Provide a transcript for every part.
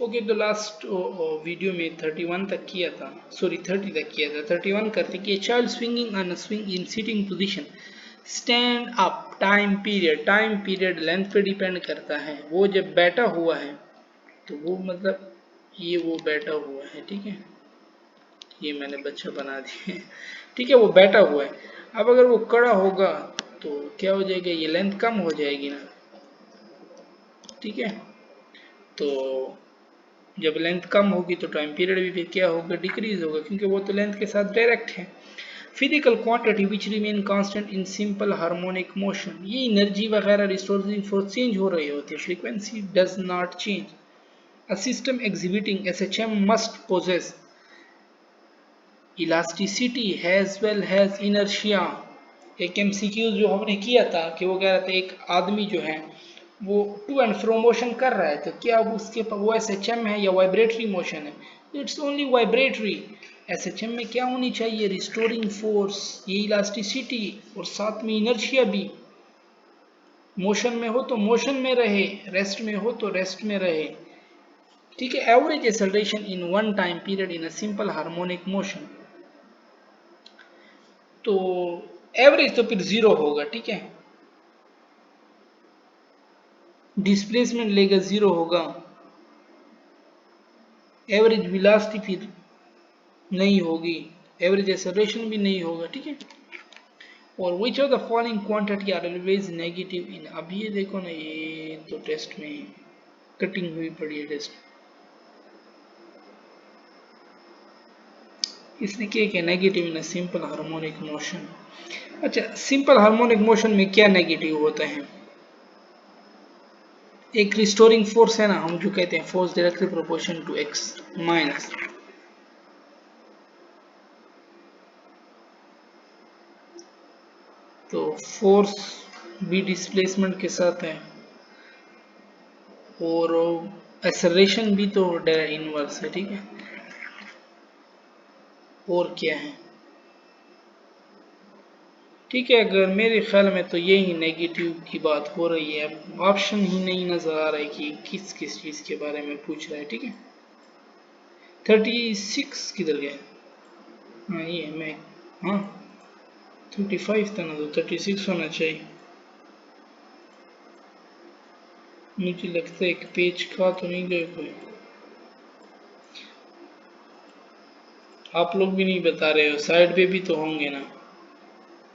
Okay, तो last video में 31 तक किया था, सॉरी 30 तक किया था। 31 करते कि child swinging on a swing in sitting position, stand up, time period length पे डिपेंड करता है। वो जब बैठा हुआ है तो वो मतलब ये वो बैठा हुआ है, ठीक है, ये मैंने बच्चा बना दिया है, ठीक है, वो बैठा हुआ है। अब अगर वो खड़ा होगा तो क्या हो जाएगा, ये लेंथ कम हो जाएगी ना, ठीक है। तो जब लेंथ कम होगी तो टाइम पीरियड भी फिर क्या होगा, डिक्रीज होगा, क्योंकि वो तो लेंथ के साथ डायरेक्ट है। Physical quantity which remain constant in simple harmonic motion, ये एनर्जी वगैरह रिसोर्सिंग फोर्स चेंज हो रही होती है, frequency does not change. A system exhibiting SHM must possess elasticity as well as inertia. एक एमसीक्यू जो हमने किया था कि वो कह रहा था एक आदमी जो है वो टू एंड फ्रो मोशन कर रहा है, तो क्या उसके वो एसएचएम है या वाइब्रेटरी मोशन है? It's only vibratory. एसएचएम में क्या होनी चाहिए, रिस्टोरिंग फोर्स, ये इलास्टिसिटी, और साथ में इनर्शिया भी। मोशन में हो तो मोशन में रहे, रेस्ट में हो तो रेस्ट में रहे, ठीक है। Average acceleration in one time period in a simple harmonic motion, तो एवरेज तो फिर जीरो होगा, ठीक है। डिस्प्लेसमेंट लेगा जीरो होगा, एवरेज वेलोसिटी फिर नहीं होगी, एवरेज एक्सेलरेशन भी नहीं होगा, ठीक है। और which of the following quantity are always negative in, अब ये देखो ना, ये तो टेस्ट में कटिंग हुई पड़ी है टेस्ट, इसने क्या किया, नेगेटिव इन सिंपल हार्मोनिक मोशन। अच्छा, सिंपल हार्मोनिक मोशन में क्या नेगेटिव होता है? एक रिस्टोरिंग फोर्स है ना, हम जो कहते हैं force directly proportion to x minus, तो फोर्स भी डिस्प्लेसमेंट के साथ है, और एक्सेलरेशन भी तो इनवर्स है, ठीक है। और क्या है, ठीक है, अगर मेरे ख्याल में तो यही नेगेटिव की बात हो रही है। अब ऑप्शन ही नहीं नजर आ रहा है कि किस किस चीज के बारे में पूछ रहा है, ठीक है। 36 किधर गया? हाँ ये मैं, हाँ 35 था ना, तो 36 होना चाहिए। मुझे लगता है एक पेज का तो नहीं गए कोई, आप लोग भी नहीं बता रहे हो, साइड पे भी तो होंगे ना,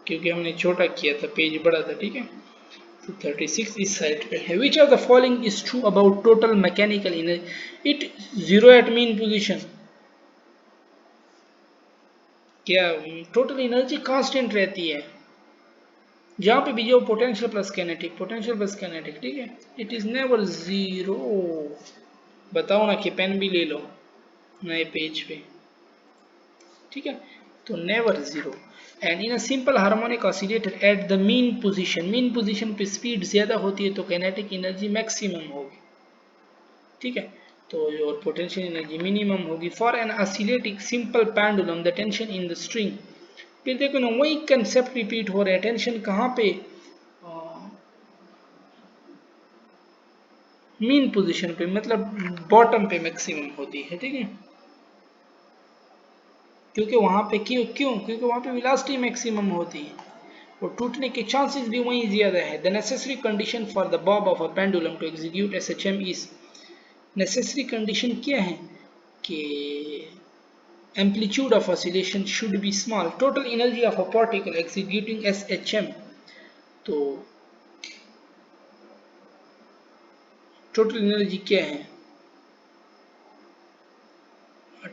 क्योंकि हमने छोटा किया था, पेज बड़ा था, ठीक है। तो 36 इस साइड पे है। Which of the following is true about total mechanical energy, it zero at mean position, क्या टोटल एनर्जी कांस्टेंट रहती है जहां पे भी जो पोटेंशियल प्लस कैनेटिक, ठीक है। It is never zero. बताओ ना, कि पेन भी ले लो नए पेज पे, ठीक है। तो never zero. And in a simple harmonic oscillator at the mean position पे स्पीड ज्यादा होती है तो कैनेटिक एनर्जी मैक्सिमम होगी, ठीक है। तो और पोटेंशियल एनर्जी मिनिमम होगी। For an oscillating simple pendulum the tension in the string, फिर देखो ना वही कंसेप्ट रिपीट हो रहा है, टेंशन कहाँ पे, मीन पोजीशन पे, मतलब बॉटम पे मैक्सिमम होती है, ठीक है। क्योंकि वहां पे क्यों क्यों क्योंकि वहां पे वेलोसिटी मैक्सिमम होती है, और टूटने के चांसेस भी वहीं ज्यादा है। The necessary condition for the bob of a pendulum to execute SHM is, necessary condition क्या है कि amplitude of oscillation should be small, total energy of a particle executing SHM, तो टोटल एनर्जी क्या है,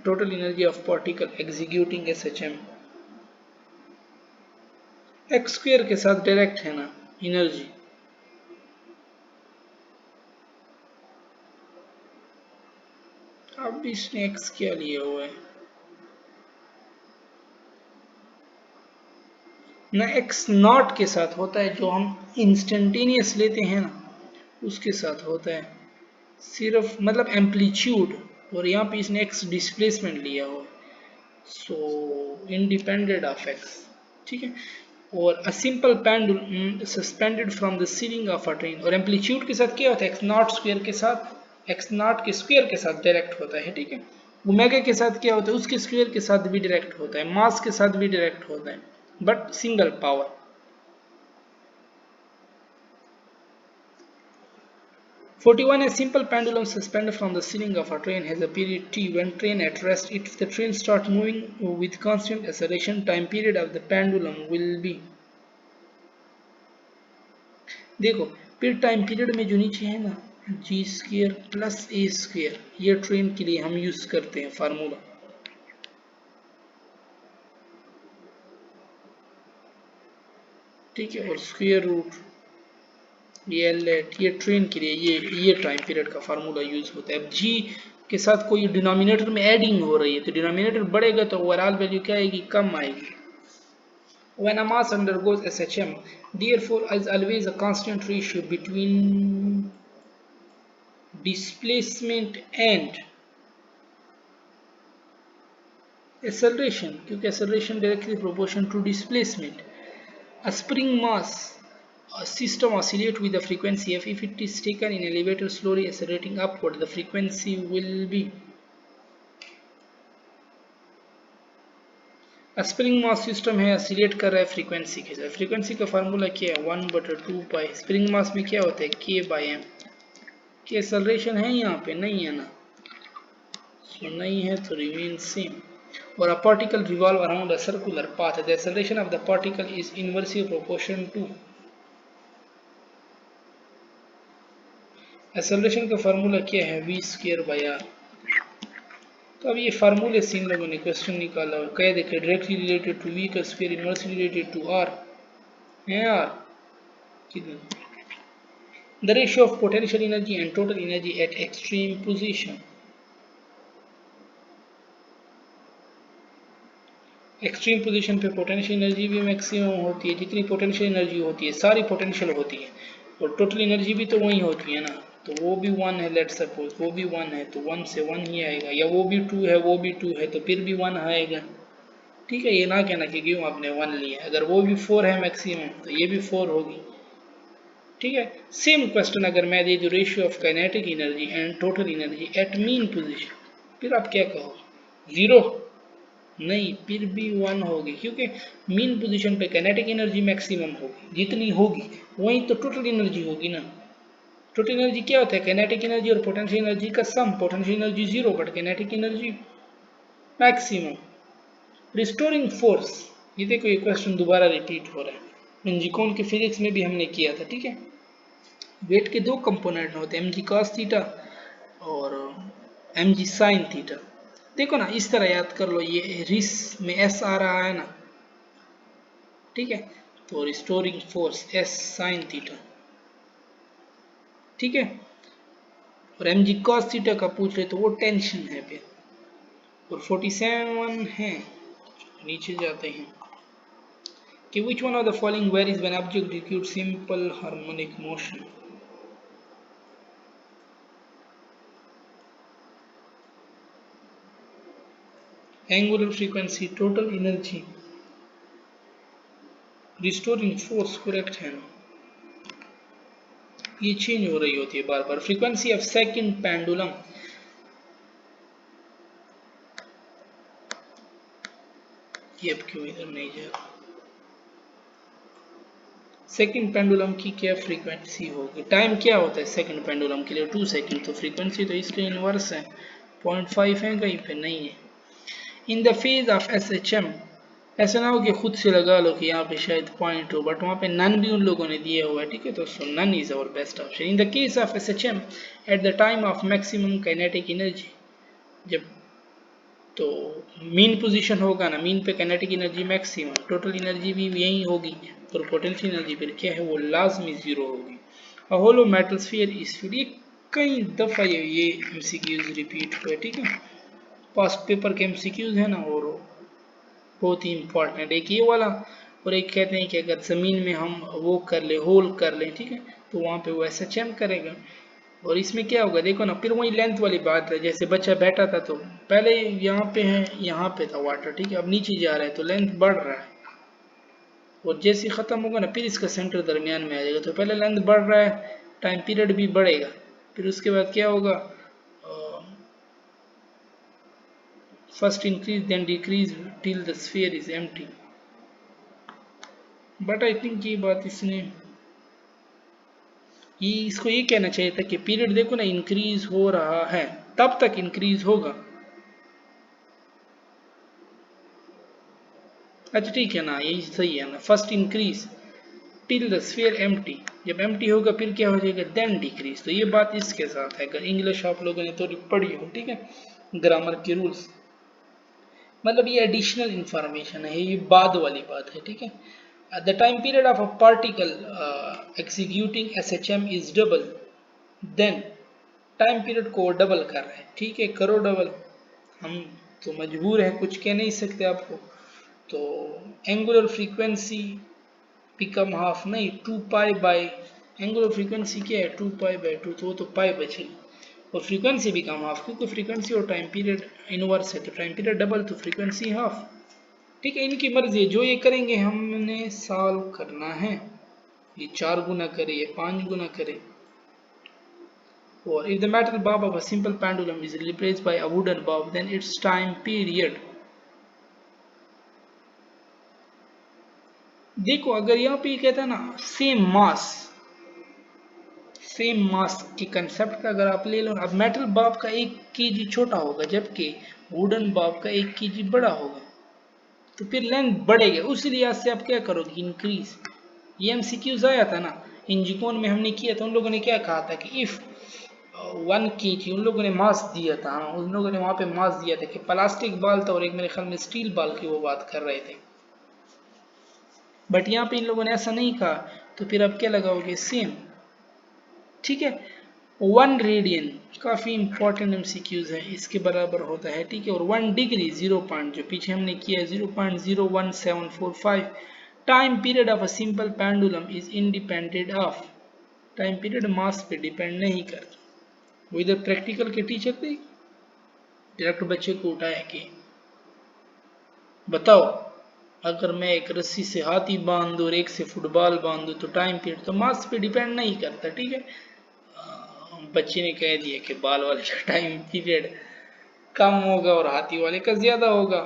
total energy of particle executing SHM x square के साथ direct है ना एनर्जी। अब इसने एक्स क्या लिया हुआ है ना, एक्स नॉट के साथ होता है, जो हम इंस्टेंटेनियस लेते हैं ना उसके साथ होता है सिर्फ, मतलब एम्पलीट्यूड, और यहाँ पे इसने एक्स डिस्प्लेसमेंट लिया हुआ है, सो इंडिपेंडेंट ऑफ एक्स, ठीक है। और अ simple pendulum suspended from the ceiling of a train, और एम्पलीट्यूड के साथ क्या होता है, एक्स नॉट स्क्वायर के साथ एक्स नॉट के स्क्वायर के साथ डायरेक्ट होता है, ठीक है। ओमेगा के साथ क्या होता है, उसके स्क्वायर के साथ भी डायरेक्ट होता है, मास के साथ भी डायरेक्ट होता है, but single power. (41) A simple pendulum suspended from the ceiling of a train has a period t. When train at rest, if the train starts moving with constant acceleration, time period of the pendulum will be। देखो फिर time period में जो नीचे है ना जी square plus ए square, ये train के लिए हम यूज करते हैं फार्मूला, ठीक है। और स्क्वेयर रूट ये लेट, ये ट्रेन के लिए ये टाइम पीरियड का फार्मूला यूज होता है। अब जी के साथ कोई डिनोमिनेटर में एडिंग हो रही है तो डिनोमिनेटर बढ़ेगा तो ओवरऑल वैल्यू क्या आएगी, कम आएगी। When a mass undergoes SHM, therefore is always a constant ratio between displacement and acceleration, क्योंकि acceleration directly proportional to displacement. A spring mass a system oscillates with the frequency f. If it is taken in elevator slowly accelerating upward, the frequency will be। Spring mass system है, oscillate कर रहा है frequency के साथ। Frequency का formula क्या है, 1/2 पाई। Spring mass में क्या होता है, k/m। की एक्सेलरेशन है यहाँ पे, नहीं है ना, so, नहीं है तो रिमेन सेम। और a particle revolve around a circular path, the acceleration of the particle is inversely proportional to। Acceleration का फार्मूला क्या है, v²/r। तो अब ये फार्मूले से इन लोगों ने क्वेश्चन निकाला और कह देखे डायरेक्टली रिलेटेड टू v का square, inversely related to r है r कितना। The ratio of potential energy and total energy at extreme position। Extreme position पे पोटेंशियल एनर्जी भी मैक्सिमम होती है, जितनी पोटेंशियल एनर्जी होती है सारी पोटेंशियल होती है, और टोटल एनर्जी भी तो वही होती है ना, तो वो भी 1 है, लेट सपोज वो भी 1 है तो 1 से 1 ही आएगा, या वो भी 2 है वो भी 2 है तो फिर भी 1 आएगा, ठीक है। ये ना कहना कि क्यों आपने 1 लिया, अगर वो भी 4 है मैक्सिमम तो ये भी 4 होगी, ठीक है। सेम क्वेश्चन अगर मैं दे दूं ratio of kinetic energy and total energy at mean position, फिर आप क्या कहोगे, 0 नहीं, फिर भी 1 होगी, क्योंकि मीन पोजीशन पे काइनेटिक एनर्जी मैक्सिमम होगी, जितनी होगी वही तो टोटल एनर्जी होगी ना। टोटल एनर्जी क्या होता है, काइनेटिक एनर्जी और पोटेंशियल एनर्जी का sum. Potential energy 0 but kinetic energy maximum. Restoring force, ये देखो ये क्वेश्चन दोबारा रिपीट हो रहा है, एनजीकॉन के फिजिक्स में भी हमने किया था, ठीक है। वेट के दो कंपोनेंट होते हैं, mg cos थीटा और mg sin थीटा। देखो ना इस तरह याद कर लो, ये रिस में s आ रहा है ना, ठीक है, तो restoring force s sin theta, ठीक है। और mg cos थीटा का पूछ ले तो वो टेंशन है फिर। और 47 है, नीचे जाते हैं कि which one of the following varies when object executes simple harmonic motion। Angular frequency, total energy, restoring force, correct है ना, ये चेंज हो रही होती है बार बार। फ्रीक्वेंसी ऑफ सेकंड पेंडुलम, ये अब क्यों इधर नहीं जा रहा, सेकंड पेंडुलम की क्या फ्रीक्वेंसी होगी, टाइम क्या होता है सेकंड पेंडुलम के लिए 2 सेकंड, तो फ्रीक्वेंसी तो इसके इनवर्स है, 0.5 है, कहीं पे नहीं है। In the phase of SHM, ऐसा ना हो कि खुद से लगा लो कि यहाँ पे शायद पॉइंट हो, बट वहाँ पे नन भी उन लोगों ने दिया हुआ है, ठीक है, तो so none is our best option. In the case of SHM at the time of maximum kinetic energy, जब तो मीन पोजीशन होगा ना, मीन पे kinetic energy maximum, total energy भी यही होगी, और पोटेंशियल एनर्जी फिर क्या है, वो लाजमी 0 होगी। अ होलो मेटल स्फीयर इज फिर, ये कई दफ़ा ये MCQs रिपीट हुए, ठीक है, पास्ट पेपर के MCQs है ना, और बहुत ही इंपॉर्टेंट, एक ये वाला, और एक कहते हैं कि अगर ज़मीन में हम वो कर ले, होल कर लें, ठीक है, तो वहाँ पे वो SHM करेगा। और इसमें क्या होगा, देखो ना, फिर वही लेंथ वाली बात है, जैसे बच्चा बैठा था तो पहले यहाँ पे है, यहाँ पे था वाटर, ठीक है, अब नीचे जा रहा है तो लेंथ बढ़ रहा है, और जैसे ख़त्म होगा ना फिर इसका सेंटर दरमियान में आ जाएगा, तो पहले लेंथ बढ़ रहा है, टाइम पीरियड भी बढ़ेगा, फिर उसके बाद क्या होगा, first increase then decrease till the sphere is empty. But I think ये बात इसने इसको ये कहना चाहिए था कि पीरियड देखो ना इंक्रीज हो रहा है तब तक इंक्रीज होगा। अच्छा ठीक है ना, यही सही है ना, first increase till the sphere empty, जब एम्प्टी होगा फिर क्या हो जाएगा, देन डिक्रीज। तो ये बात इसके साथ है, अगर इंग्लिश आप लोगों ने थोड़ी पढ़ी हो, ठीक है, ग्रामर के रूल्स, मतलब ये एडिशनल इंफॉर्मेशन है, ये बाद वाली बात है, ठीक है। The time period of a particle executing SHM is double, then time period को डबल कर रहे हैं, ठीक है, करो डबल, हम तो मजबूर हैं, कुछ कह नहीं सकते आपको। तो एंगुलर फ्रीक्वेंसी बिकम हाफ, नहीं 2 पाई बाई, एंगुलर फ्रीक्वेंसी क्या है 2 पाई बाई 2, तो वो तो पाई बचेगी, और फ्रीक्वेंसी बिकम हाफ, क्योंकि फ्रीक्वेंसी और टाइम पीरियड इनवर्स है, तो टाइम पीरियड डबल तो फ्रीक्वेंसी हाफ, ठीक है। इनकी मर्जी है, जो ये करेंगे हमने सॉल्व करना है, ये 4 गुना करे या 5 गुना करे। और if the metal bob of a simple pendulum is replaced by a wooden bob, then its time period, देखो अगर यहाँ पे कहता है ना सेम मास के कंसेप्ट का अगर आप ले लो, अब मेटल बॉब का 1 केजी छोटा होगा जबकि वुडन बॉब का 1 केजी बड़ा होगा, तो फिर लेंथ बढ़ेगा, उस लिहाज से आप क्या करोगे, इंक्रीज। ये एमसीक्यूज आया था ना इंजिकोन में, हमने किया था, उन लोगों ने क्या कहा था कि इफ 1 केजी, उन लोगों ने मास दिया था, हाँ उन लोगों ने वहां पे मास दिया था कि प्लास्टिक बाल था और एक मेरे ख्याल में स्टील बाल की वो बात कर रहे थे, बट यहाँ पे इन लोगों ने ऐसा नहीं कहा, तो फिर अब क्या लगाओगे, सेम, ठीक है। 1 रेडियन काफ़ी इंपॉर्टेंट एमसीक्यूज है, इसके बराबर होता है, ठीक है, और 1 डिग्री 0 पॉइंट, जो पीछे हमने किया 0.01745, time period of a simple pendulum is independent of, time period mass पे डिपेंड नहीं करता। वो इधर प्रैक्टिकल के टीचर थे, डायरेक्ट बच्चे को उठाया कि बताओ अगर मैं एक रस्सी से हाथी बांध दूं और एक से फुटबॉल बांध दूं तो टाइम पीरियड तो मास पे डिपेंड नहीं करता, ठीक है। बच्चे ने कह दिया कि बाल वाले का टाइम पीरियड कम होगा और हाथी वाले का ज्यादा होगा,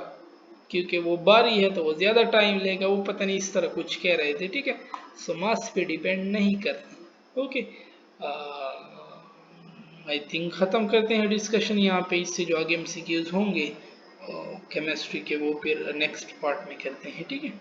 क्योंकि वो बारी है तो वो ज्यादा टाइम लेगा, वो पता नहीं इस तरह कुछ कह रहे थे, ठीक है। सो मास पे डिपेंड नहीं करता, ओके। आई थिंक ख़त्म करते हैं डिस्कशन यहाँ पे, इससे जो आगे एमसीक्यूज होंगे केमिस्ट्री के वो फिर नेक्स्ट पार्ट में करते हैं, ठीक है।